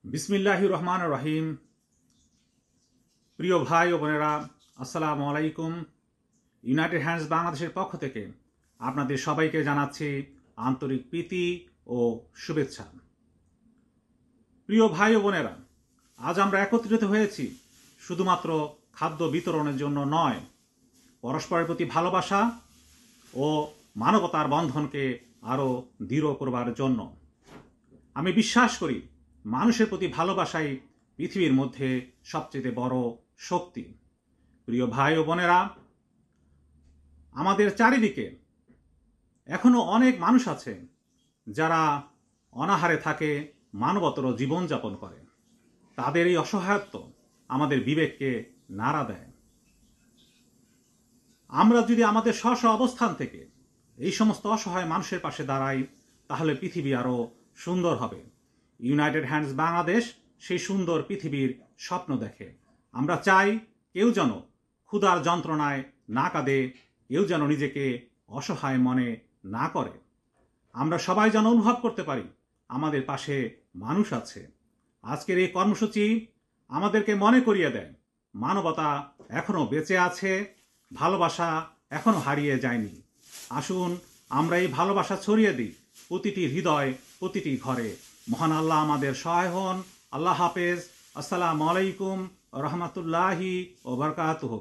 বিসমিল্লাহির রহমানির রহিম। প্রিয় ভাই ও বোনেরা, আসসালামু আলাইকুম। ইউনাইটেড হ্যান্ডস বাংলাদেশের পক্ষ থেকে আপনাদের সবাইকে জানাচ্ছি আন্তরিক প্রীতি ও শুভেচ্ছা। প্রিয় ভাই ও বোনেরা, আজ আমরা একত্রিত হয়েছি শুধুমাত্র খাদ্য বিতরণের জন্য নয়, পরস্পরের প্রতি ভালোবাসা ও মানবতার বন্ধনকে আরও দৃঢ় করবার জন্য। আমি বিশ্বাস করি মানুষের প্রতি ভালোবাসাই পৃথিবীর মধ্যে সবচেয়ে বড় শক্তি। প্রিয় ভাই ও বোনেরা, আমাদের চারিদিকে এখনো অনেক মানুষ আছে যারা অনাহারে থাকে, মানবতর জীবনযাপন করে। তাদের এই অসহায়ত্ব আমাদের বিবেককে নাড়া দেয়। আমরা যদি আমাদের স্ব স্ব অবস্থান থেকে এই সমস্ত অসহায় মানুষের পাশে দাঁড়াই, তাহলে পৃথিবী আরও সুন্দর হবে। ইউনাইটেড হ্যান্ডস বাংলাদেশ সেই সুন্দর পৃথিবীর স্বপ্ন দেখে। আমরা চাই কেউ যেন ক্ষুধার যন্ত্রণায় না কাঁদে, কেউ যেন নিজেকে অসহায় মনে না করে। আমরা সবাই যেন অনুভব করতে পারি আমাদের পাশে মানুষ আছে। আজকের এই কর্মসূচি আমাদেরকে মনে করিয়ে দেয় মানবতা এখনো বেঁচে আছে, ভালোবাসা এখনো হারিয়ে যায়নি। আসুন আমরা এই ভালোবাসা ছড়িয়ে দিই প্রতিটি হৃদয়, প্রতিটি ঘরে। মহান আল্লাহ আমাদের সহায় হন। আল্লাহ হাফেজ। আসসালামু আলাইকুম রহমতুল্লাহি ওয়া বারাকাতুহু।